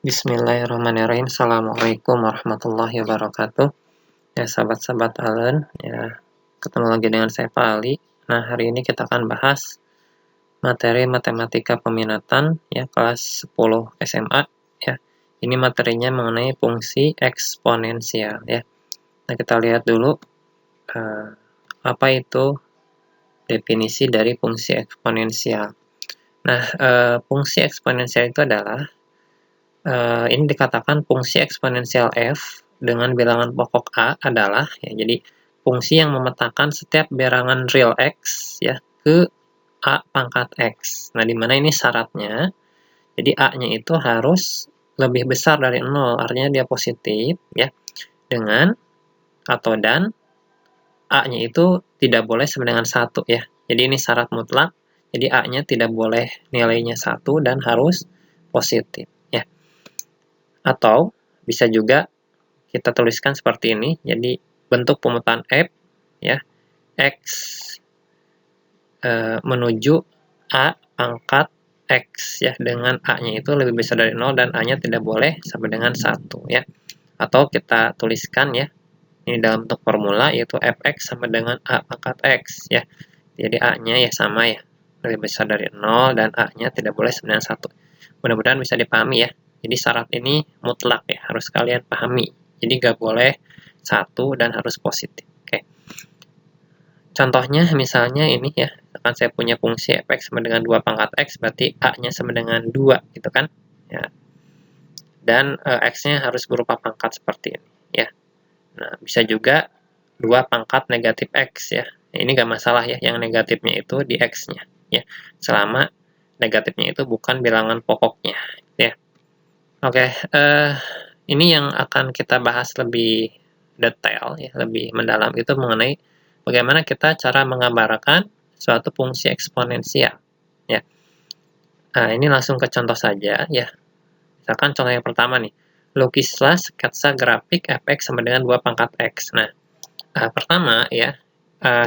Bismillahirrahmanirrahim. Assalamualaikum warahmatullahi wabarakatuh. Ya, sahabat-sahabat Allen, ya, ketemu lagi dengan saya Pak Ali. Nah, hari ini kita akan bahas materi matematika peminatan, ya, kelas 10 SMA, ya. Ini materinya mengenai fungsi eksponensial, ya. Nah, kita lihat dulu apa itu definisi dari fungsi eksponensial. Nah, fungsi eksponensial itu adalah ini dikatakan fungsi eksponensial f dengan bilangan pokok a adalah, ya, jadi fungsi yang memetakan setiap bilangan real x, ya, ke a pangkat x. Nah, di mana ini syaratnya, jadi a-nya itu harus lebih besar dari 0, artinya dia positif, ya, dengan atau dan a-nya itu tidak boleh sama dengan 1, ya. Jadi ini syarat mutlak, jadi a-nya tidak boleh nilainya 1 dan harus positif, ya. Atau bisa juga kita tuliskan seperti ini, jadi bentuk pemetaan f, ya, x menuju a pangkat x, ya, dengan a-nya itu lebih besar dari 0 dan a-nya tidak boleh sama dengan 1, ya. Atau kita tuliskan, ya, ini dalam bentuk formula, yaitu fx sama dengan a pangkat x, ya. Jadi a-nya ya sama, ya, lebih besar dari 0 dan a-nya tidak boleh sama dengan 1. Mudah-mudahan bisa dipahami, ya. Jadi syarat ini mutlak, ya, harus kalian pahami. Jadi nggak boleh 1 dan harus positif. Oke. Contohnya misalnya ini, ya, misalkan saya punya fungsi fx sama dengan 2 pangkat x, berarti a-nya sama dengan 2, gitu kan. Ya. Dan x-nya harus berupa pangkat seperti ini, ya. Nah, bisa juga 2 pangkat negatif x, ya. Ini nggak masalah, ya, yang negatifnya itu di x-nya, ya. Selama negatifnya itu bukan bilangan pokoknya, ya. Oke, ini yang akan kita bahas lebih detail, ya, lebih mendalam itu mengenai bagaimana kita cara menggambarkan suatu fungsi eksponensial, ya. Nah, ini langsung ke contoh saja, ya. Misalkan contoh yang pertama nih, lukislah sketsa grafik fx sama dengan 2 pangkat x. Nah, pertama, ya,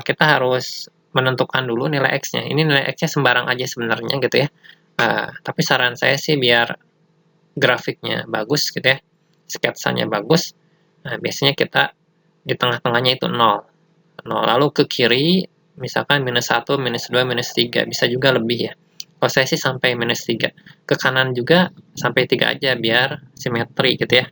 kita harus menentukan dulu nilai x-nya. Ini nilai x-nya sembarang aja sebenarnya, gitu ya. Tapi saran saya sih biar grafiknya bagus, gitu ya, sketsanya bagus. Nah, biasanya kita di tengah-tengahnya itu 0. Lalu ke kiri, misalkan minus 1, minus 2, minus 3, bisa juga lebih, ya. Kalau saya sih sampai minus 3. Ke kanan juga sampai 3 aja, biar simetri, gitu ya.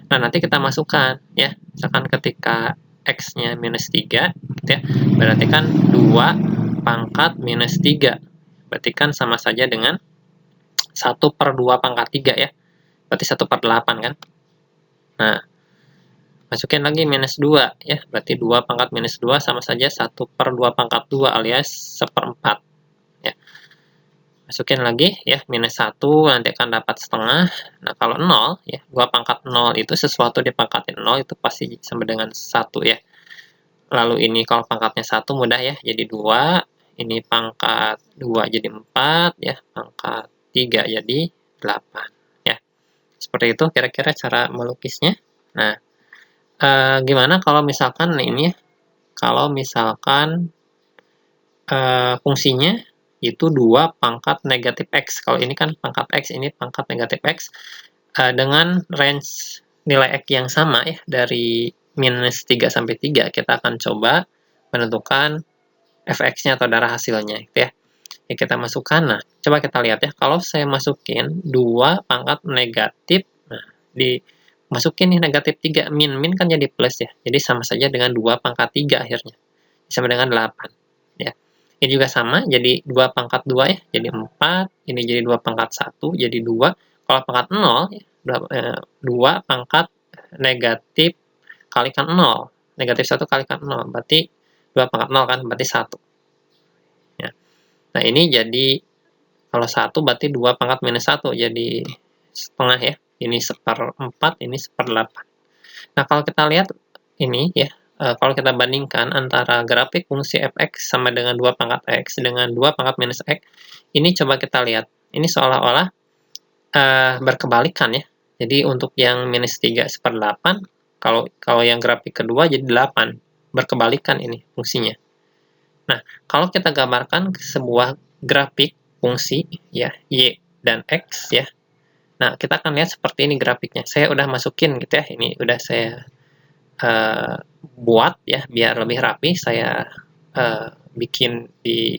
Nah, nanti kita masukkan, ya, misalkan ketika x-nya minus 3, gitu ya, berarti kan 2 pangkat minus 3. Berarti kan sama saja dengan 1 per 2 pangkat 3, ya. Berarti 1/8 kan. Nah, masukin lagi minus 2, ya. Berarti 2 pangkat minus 2 sama saja 1 per 2 pangkat 2 alias 1/4. Ya. Masukin lagi, ya, minus 1, nanti akan dapat setengah. Nah, kalau 0, ya, 2 pangkat 0 itu sesuatu dipangkatin 0 itu pasti sama dengan 1, ya. Lalu ini kalau pangkatnya 1 mudah, ya, jadi 2. Ini pangkat 2 jadi 4, ya. Pangkat 3 jadi 8. Seperti itu kira-kira cara melukisnya. Nah, gimana kalau misalkan ini, kalau misalkan fungsinya itu 2 pangkat negatif x. Kalau ini kan pangkat x, ini pangkat negatif x, dengan range nilai x yang sama, ya, dari minus 3 sampai 3, kita akan coba menentukan fx-nya atau darah hasilnya, gitu ya. Ya, kita masukkan. Nah, coba kita lihat, ya, kalau saya masukin 2 pangkat negatif, nah, dimasukin nih negatif 3, min kan jadi plus, ya. Jadi sama saja dengan 2 pangkat 3 akhirnya. Sama dengan 8, ya. Ini juga sama, jadi 2 pangkat 2, ya, jadi 4. Ini jadi 2 pangkat 1, jadi 2. Kalau pangkat 0, ya, 2 pangkat negatif kalikan 0. Negatif 1 kalikan 0, berarti 2 pangkat 0 kan, berarti 1. Ya. Nah, ini jadi kalau 1 berarti 2 pangkat minus 1, jadi setengah, ya. Ini 1/4, ini 1/8. Nah, kalau kita lihat ini, ya, kalau kita bandingkan antara grafik fungsi fx sama dengan 2 pangkat x dengan 2 pangkat minus x, ini coba kita lihat. Ini seolah-olah berkebalikan, ya. Jadi untuk yang minus 3 1/8, kalau yang grafik kedua jadi 8. Berkebalikan ini fungsinya. Nah, kalau kita gambarkan sebuah grafik fungsi, ya, y dan x, ya, Nah, kita akan lihat seperti ini grafiknya. Saya udah masukin gitu ya, ini udah saya buat ya, biar lebih rapi. Saya bikin di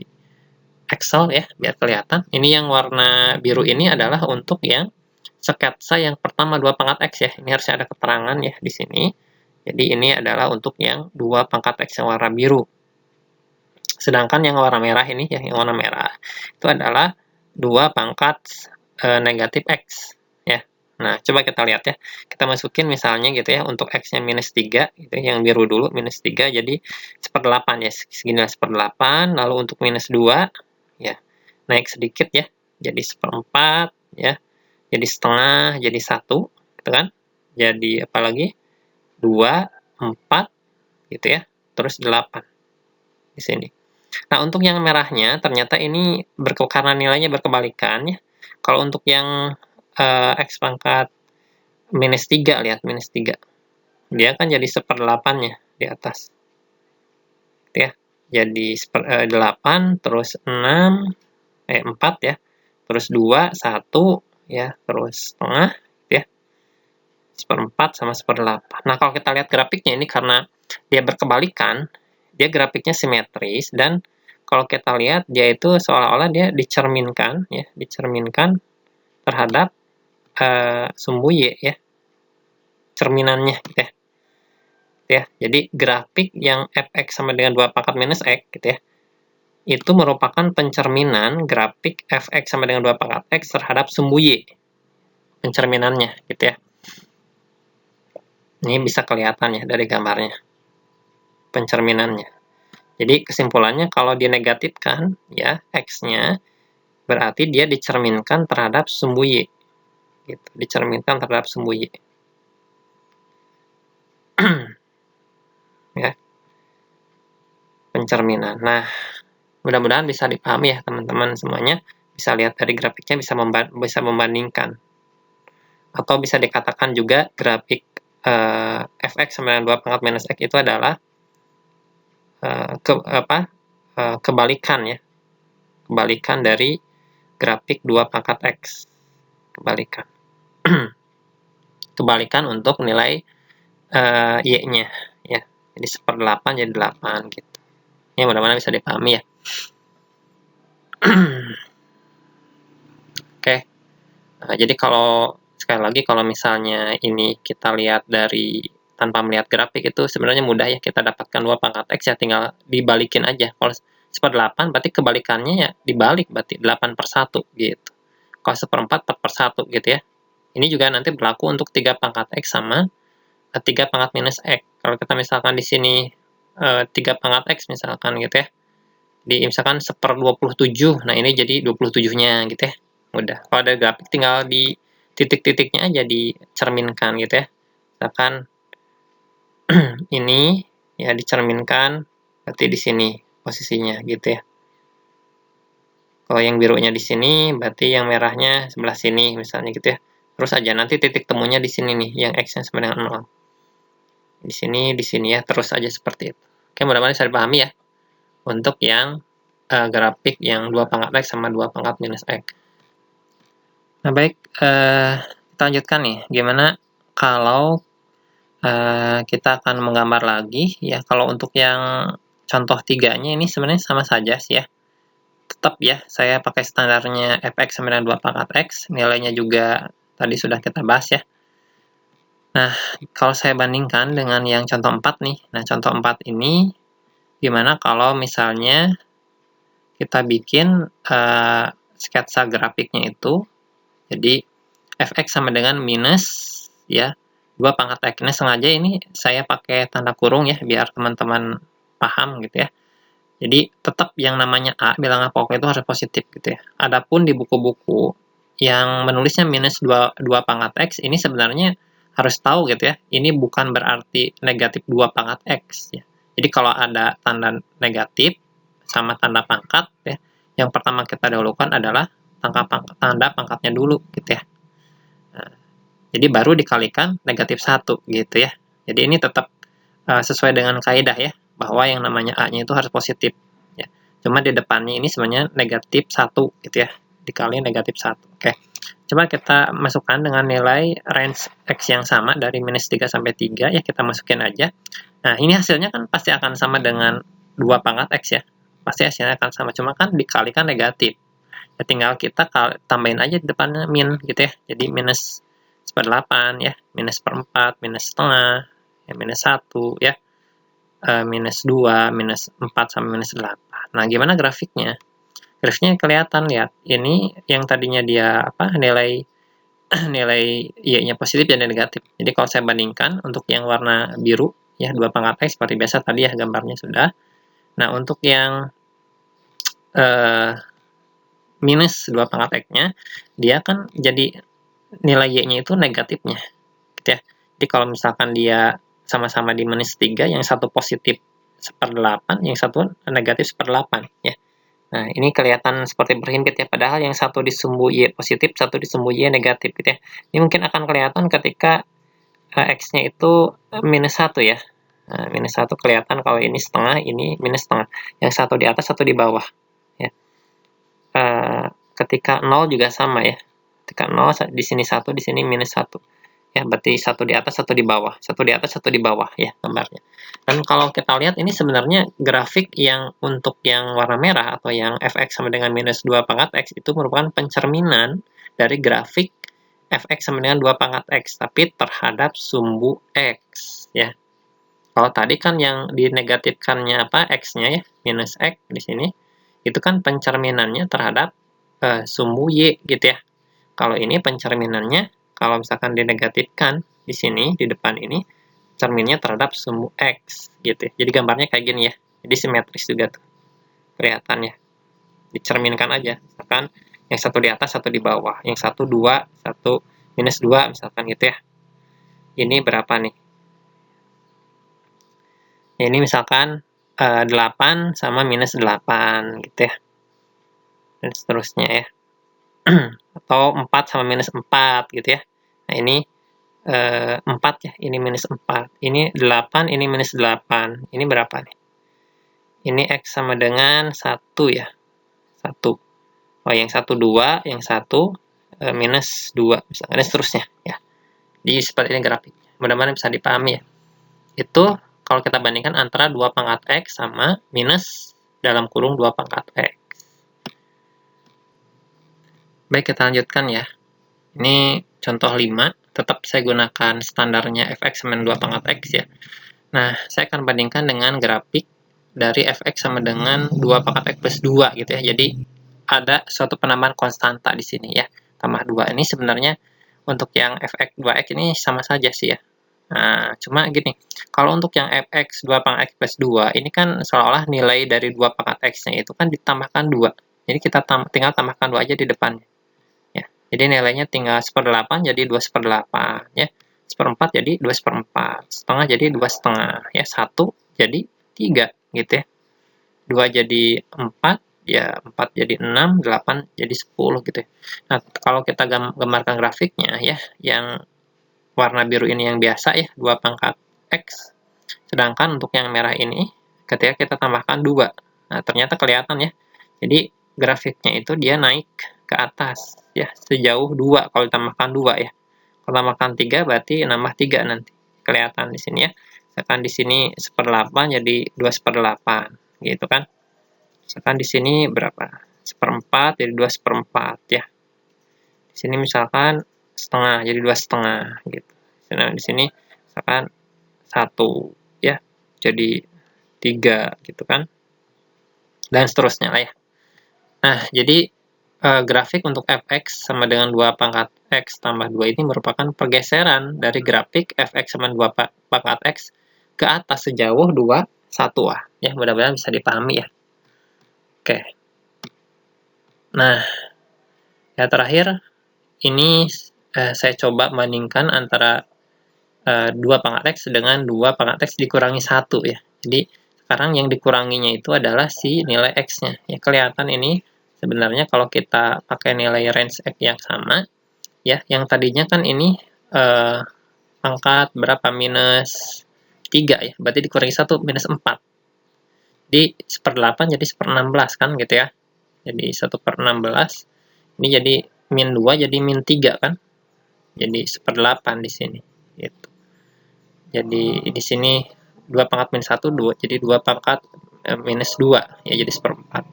Excel ya, biar kelihatan. Ini yang warna biru ini adalah untuk yang sketsa yang pertama 2 pangkat X ya. Ini harusnya ada keterangan ya di sini. Jadi ini adalah untuk yang 2 pangkat X yang warna biru. Sedangkan yang warna merah ini ya, yang warna merah itu adalah 2 pangkat negatif X ya. Nah, coba kita lihat ya. Kita masukin misalnya gitu ya, untuk X-nya -3, gitu, yang biru dulu, -3, jadi 1/8 ya, segini 1/8, lalu untuk -2, ya, naik sedikit ya, jadi 1/4, ya, jadi setengah, jadi 1, gitu kan. Jadi, apalagi 2, 4, gitu ya, terus 8, di sini. Nah, untuk yang merahnya, ternyata ini karena nilainya berkebalikan, ya. Kalau untuk yang X pangkat -3, lihat -3. Dia kan jadi 1/8-nya di atas. Gitu ya. Jadi 8, terus 6, 4 ya. Terus 2, 1, ya. Terus setengah, ya. 1/4 sama 1/8. Nah, kalau kita lihat grafiknya ini karena dia berkebalikan, dia grafiknya simetris, dan kalau kita lihat dia itu seolah-olah dia dicerminkan, ya. Dicerminkan terhadap sumbu Y, ya. Cerminannya, gitu ya. Ya, jadi grafik yang fx sama dengan 2 pangkat minus x gitu ya, itu merupakan pencerminan grafik fx sama dengan 2 pangkat x terhadap sumbu y, pencerminannya gitu ya. Ini bisa kelihatan ya dari gambarnya, pencerminannya. Jadi kesimpulannya kalau dinegatifkan ya x-nya, berarti dia dicerminkan terhadap sumbu y, gitu, dicerminkan terhadap sumbu y. Ya, pencerminan. Nah, mudah-mudahan bisa dipahami ya teman-teman semuanya, bisa lihat dari grafiknya, bisa membandingkan. Atau bisa dikatakan juga grafik fx sama dengan 2 pangkat minus x itu adalah kebalikan ya. Kebalikan dari grafik 2 pangkat x. Kebalikan. Kebalikan untuk nilai y-nya ya. Jadi 1/8 jadi 8 gitu. Ini mudah-mudahan bisa dipahami ya. Oke. Nah, jadi kalau sekali lagi kalau misalnya ini kita lihat dari tanpa melihat grafik itu sebenarnya mudah ya, kita dapatkan 2 pangkat x ya, tinggal dibalikin aja. Kalau 1/8 berarti kebalikannya ya dibalik, berarti 8/1 gitu. Kalau 1/4 4/1 gitu ya. Ini juga nanti berlaku untuk 3 pangkat x sama 3 pangkat minus x. Kalau kita misalkan di sini 3 pangkat x misalkan gitu ya. Di misalkan 1/27. Nah, ini jadi 27-nya gitu ya. Mudah. Kalau ada grafik tinggal di titik-titiknya aja dicerminkan gitu ya. Misalkan ini ya dicerminkan berarti di sini posisinya gitu ya. Kalau yang birunya di sini berarti yang merahnya sebelah sini misalnya gitu ya. Terus aja nanti titik temunya di sini nih, yang x-nya sama dengan 0. Di sini ya, terus aja seperti itu. Oke, mudah-mudahan bisa dipahami ya. Untuk yang grafik yang 2 pangkat x sama 2 pangkat minus x. Nah, baik, kita lanjutkan nih. Gimana kalau kita akan menggambar lagi ya. Kalau untuk yang contoh 3-nya ini sebenarnya sama saja sih ya. Tetap ya, saya pakai standarnya fx sama dengan 2 pangkat x. Nilainya juga tadi sudah kita bahas ya. Nah, kalau saya bandingkan dengan yang contoh 4 nih. Nah, contoh 4 ini gimana kalau misalnya kita bikin sketsa grafiknya itu, jadi fx sama dengan minus ya 2 pangkat x. Nah, sengaja ini saya pakai tanda kurung ya biar teman-teman paham gitu ya. Jadi tetap yang namanya a, bilangan pokok itu harus positif gitu ya. Adapun di buku-buku yang menulisnya minus 2 pangkat x ini sebenarnya harus tahu gitu ya. Ini bukan berarti negatif 2 pangkat x ya. Jadi kalau ada tanda negatif sama tanda pangkat ya, yang pertama kita dahulukan adalah tanda pangkatnya dulu gitu ya. Nah, jadi baru dikalikan negatif 1 gitu ya. Jadi ini tetap sesuai dengan kaidah ya, bahwa yang namanya A-nya itu harus positif ya. Cuma di depannya ini sebenarnya negatif 1 gitu ya, dikali negatif 1. Oke. Coba kita masukkan dengan nilai range X yang sama dari minus 3 sampai 3, ya kita masukin aja. Nah, ini hasilnya kan pasti akan sama dengan 2 pangkat X ya. Pasti hasilnya akan sama, cuma kan dikalikan negatif. Ya, tinggal kita tambahin aja di depannya min gitu ya. Jadi minus 1/8 ya, minus 1/4, minus setengah, ya, minus 1 ya, minus 2, minus 4, sampai minus 8. Nah, gimana grafiknya? Grafiknya kelihatan, lihat. Ini yang tadinya dia nilai nilai y-nya positif dan negatif. Jadi kalau saya bandingkan untuk yang warna biru ya 2 pangkat X seperti biasa tadi ya gambarnya sudah. Nah, untuk yang minus 2 pangkat X-nya, dia kan jadi nilai Y-nya itu negatifnya gitu ya. Jadi kalau misalkan dia sama-sama di minus 3, yang satu positif 1/8, yang satu negatif 1/8 ya. Nah, ini kelihatan seperti berhimpit ya, padahal yang satu disumbu Y positif, satu disumbu Y negatif gitu ya. Ini mungkin akan kelihatan ketika X-nya itu minus 1 ya. Nah, minus 1 kelihatan kalau ini setengah, ini minus setengah. Yang satu di atas, satu di bawah. Ya. Ketika 0 juga sama ya. Ketika 0, di sini 1, di sini minus 1. Ya, berarti satu di atas, satu di bawah. Satu di atas, satu di bawah ya gambarnya. Dan kalau kita lihat ini sebenarnya grafik yang untuk yang warna merah atau yang fx sama dengan minus 2 pangkat X itu merupakan pencerminan dari grafik fx sama dengan 2 pangkat X, tapi terhadap sumbu X ya. Kalau tadi kan yang dinegatifkannya X-nya ya, minus X di sini, itu kan pencerminannya terhadap sumbu Y gitu ya. Kalau ini pencerminannya, kalau misalkan dinegatifkan di sini, di depan ini, cerminnya terhadap sumbu X gitu ya. Jadi gambarnya kayak gini ya. Jadi simetris juga tuh. Kelihatannya. Dicerminkan aja. Misalkan yang satu di atas, satu di bawah. Yang satu 2, satu minus 2 misalkan gitu ya. Ini berapa nih? Ini misalkan 8 sama minus 8 gitu ya. Dan seterusnya ya. Atau 4 sama minus 4 gitu ya. Nah, ini 4 ya, ini minus 4. Ini 8, ini minus 8. Ini berapa nih? Ini X sama dengan 1 ya. 1. Oh, yang 1 2, yang 1 minus 2 misalnya, dan seterusnya ya. Jadi seperti ini grafiknya. Mudah-mudahan bisa dipahami ya. Itu kalau kita bandingkan antara 2 pangkat X sama minus dalam kurung 2 pangkat X. Baik, kita lanjutkan ya. Ini contoh 5. Tetap saya gunakan standarnya fx sama 2 pangkat X ya. Nah, saya akan bandingkan dengan grafik dari fx sama dengan 2 pangkat X plus 2 gitu ya. Jadi, ada suatu penambahan konstanta di sini ya. Tambah 2. Ini sebenarnya untuk yang fx 2x ini sama saja sih ya. Nah, cuma gini, kalau untuk yang fx 2 pangkat X plus 2, ini kan seolah-olah nilai dari 2 pangkat X-nya itu kan ditambahkan 2. Jadi, kita tinggal tambahkan 2 aja di depannya. Jadi nilainya tinggal 1/8 jadi 2/8 ya. 1/4 jadi 2/4. Setengah jadi 2/2 ya. 1 jadi 3 gitu ya. 2 jadi 4 ya, 4 jadi 6, 8 jadi 10 gitu ya. Nah, kalau kita gambarkan grafiknya ya, yang warna biru ini yang biasa ya, 2 pangkat X. Sedangkan untuk yang merah ini ketika kita tambahkan 2. Nah, ternyata kelihatan ya. Jadi grafiknya itu dia naik ke atas ya, sejauh 2 kalau ditambahkan 2 ya. Kalau tambahkan 3 berarti nambah 3 nanti. Kelihatan di sini ya. Misalkan di sini 1/8 jadi 2/8 gitu kan. Misalkan di sini berapa? 1/4 jadi 2/4 ya. Di sini misalkan setengah jadi 2/2 gitu. Nah, di sini misalkan 1 ya. Jadi 3 gitu kan. Dan seterusnya lah ya. Nah, jadi grafik untuk fx sama dengan 2 pangkat X tambah 2 ini merupakan pergeseran dari grafik fx sama 2 pangkat X ke atas sejauh 2, 1 ya. Mudah-mudahan bisa dipahami ya. Oke. Nah, ya terakhir ini saya coba bandingkan antara 2 pangkat X dengan 2 pangkat X dikurangi 1 ya. Jadi sekarang yang dikuranginya itu adalah si nilai X-nya. Ya, kelihatan ini sebenarnya kalau kita pakai nilai range X yang sama, ya, yang tadinya kan ini pangkat berapa? Minus 3 ya, berarti dikurangi 1, minus 4. Jadi 1/8 jadi 1/16 kan gitu ya. Jadi 1/16, ini jadi min 2 jadi min 3 kan. Jadi 1/8 di sini. Gitu. Jadi di sini 2 pangkat min 1, 2, jadi 2 pangkat minus 2, ya jadi 1/4.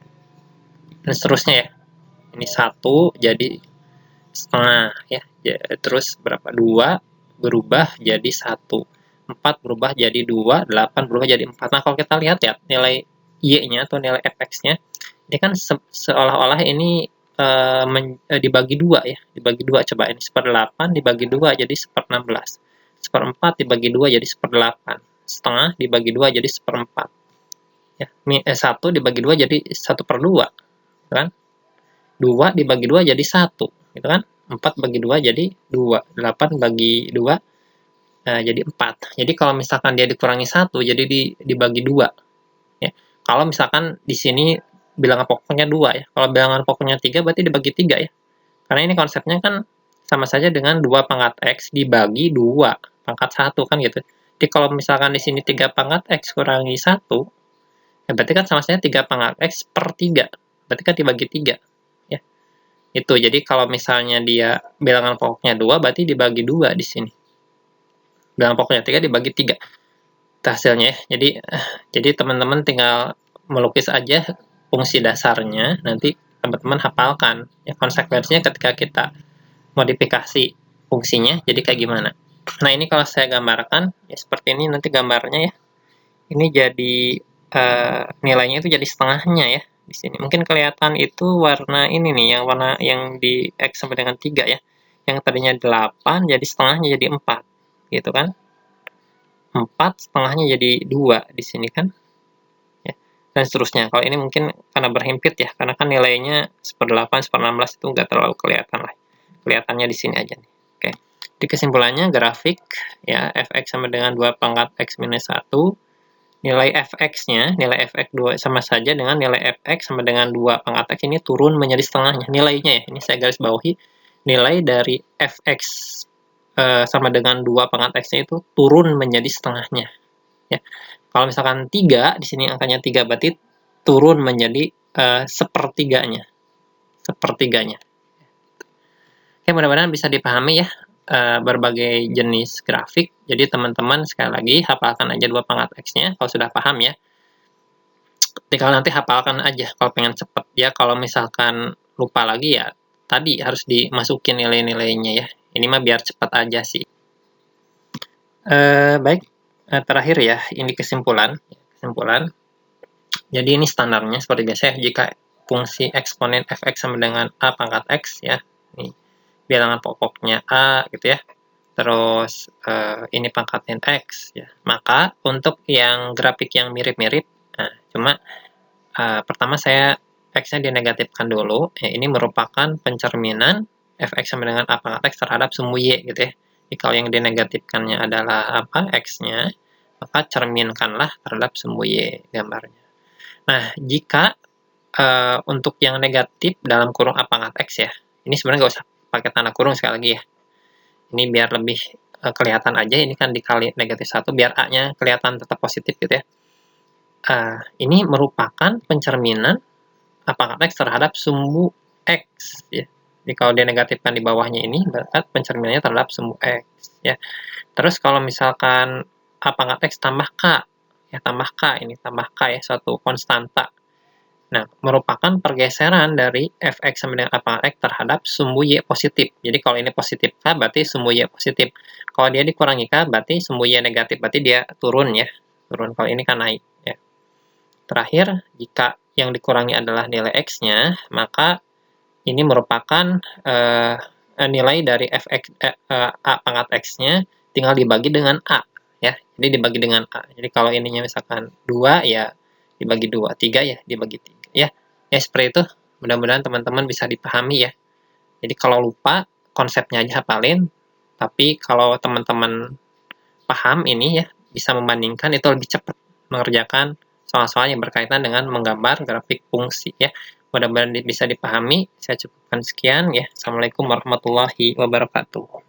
Dan seterusnya ya. Ini 1 jadi setengah ya. Terus berapa? 2 berubah jadi 1. 4 berubah jadi 2, 8 berubah jadi 4. Nah, kalau kita lihat ya, nilai Y-nya atau nilai fx-nya, ini kan seolah-olah ini dibagi 2 ya. Dibagi 2, coba ini 1/8 dibagi 2 jadi 1/16. 1/4 dibagi 2 jadi 1/8. Setengah dibagi 2 jadi 1/4. Ya, 1 dibagi 2 jadi 1/2. Kan? 2 dibagi 2 jadi 1. Gitu kan? 4 bagi 2 jadi 2. 8 bagi 2 jadi 4. Jadi kalau misalkan dia dikurangi 1, jadi dibagi 2. Ya. Kalau misalkan di sini bilangan pokoknya 2 ya. Kalau bilangan pokoknya 3 berarti dibagi 3 ya. Karena ini konsepnya kan sama saja dengan 2 pangkat X dibagi 2 pangkat 1 kan gitu. Jadi kalau misalkan di sini 3 pangkat X kurangi 1, ya berarti kan sama saja 3 pangkat X per 3. Berarti kan dibagi 3. Ya. Itu. Jadi kalau misalnya dia bilangan pokoknya 2, berarti dibagi 2 di sini. Bilangan pokoknya 3 dibagi 3. Itu hasilnya ya. Jadi teman-teman tinggal melukis aja fungsi dasarnya, nanti teman-teman hafalkan ya konsekuensinya ketika kita modifikasi fungsinya jadi kayak gimana. Nah, ini kalau saya gambarkan ya seperti ini nanti gambarnya ya. Ini jadi nilainya itu jadi setengahnya ya di sini. Mungkin kelihatan itu warna ini nih, yang warna yang di X sampai dengan 3 ya. Yang tadinya 8 jadi setengahnya jadi 4. Gitu kan? 4 setengahnya jadi 2 di sini kan? Dan seterusnya. Kalau ini mungkin karena berhimpit ya, karena kan nilainya 1/8, 1/16 itu nggak terlalu kelihatan lah. Kelihatannya di sini aja nih. Oke. Di kesimpulannya grafik ya fx sama dengan 2 pangkat x minus 1. Nilai fx-nya, nilai fx2 sama saja dengan nilai fx sama dengan 2 pangkat x ini turun menjadi setengahnya. Nilainya ya, ini saya garis bawahi. Nilai dari fx sama dengan 2 pangkat x-nya itu turun menjadi setengahnya. Ya. Kalau misalkan 3, di sini angkanya 3, berarti turun menjadi sepertiganya. Sepertiganya. Oke, mudah-mudahan bisa dipahami ya berbagai jenis grafik. Jadi teman-teman sekali lagi hafalkan aja 2 pangkat X-nya kalau sudah paham ya. Tinggal nanti hafalkan aja kalau pengen cepet ya. Kalau misalkan lupa lagi ya tadi harus dimasukin nilai-nilainya ya. Ini mah biar cepat aja sih. Baik. Terakhir ya, ini kesimpulan. Jadi ini standarnya seperti biasa ya, jika fungsi eksponen fx sama dengan a pangkat x ya, ini bilangan pokoknya a gitu ya, terus ini pangkatnya x ya, maka untuk yang grafik yang mirip-mirip, nah cuma pertama saya x-nya dinegatifkan dulu, ya, ini merupakan pencerminan fx sama dengan a pangkat x terhadap sumbu y gitu ya. Jadi kalau yang dinegatifkannya adalah apa? X-nya, maka cerminkanlah terhadap sumbu Y gambarnya. Nah, jika untuk yang negatif dalam kurung A pangkat X ya, ini sebenarnya nggak usah pakai tanda kurung sekali lagi ya. Ini biar lebih kelihatan aja, ini kan dikali negatif 1, biar A-nya kelihatan tetap positif gitu ya. Ini merupakan pencerminan A pangkat X terhadap sumbu X ya. Jadi kalau dia negatifkan di bawahnya ini, berarti pencerminannya terhadap sumbu X ya. Terus kalau misalkan A pangkat X tambah K, ya tambah K, ini tambah K ya, suatu konstanta. Nah, merupakan pergeseran dari fx sama dengan A pangkat X terhadap sumbu Y positif. Jadi kalau ini positif K, berarti sumbu Y positif. Kalau dia dikurangi K, berarti sumbu Y negatif, berarti dia turun ya. Turun, kalau ini kan naik ya. Terakhir, jika yang dikurangi adalah nilai X-nya, maka ini merupakan nilai dari A pangkat X-nya tinggal dibagi dengan A ya. Jadi dibagi dengan A. Jadi kalau ininya misalkan 2 ya dibagi 2, 3 ya dibagi 3 ya. Ya seperti itu. Mudah-mudahan teman-teman bisa dipahami ya. Jadi kalau lupa konsepnya aja hafalin, tapi kalau teman-teman paham ini ya bisa membandingkan itu lebih cepat mengerjakan soal-soal yang berkaitan dengan menggambar grafik fungsi ya. Mudah-mudahan bisa dipahami. Saya cukupkan sekian ya. Assalamualaikum warahmatullahi wabarakatuh.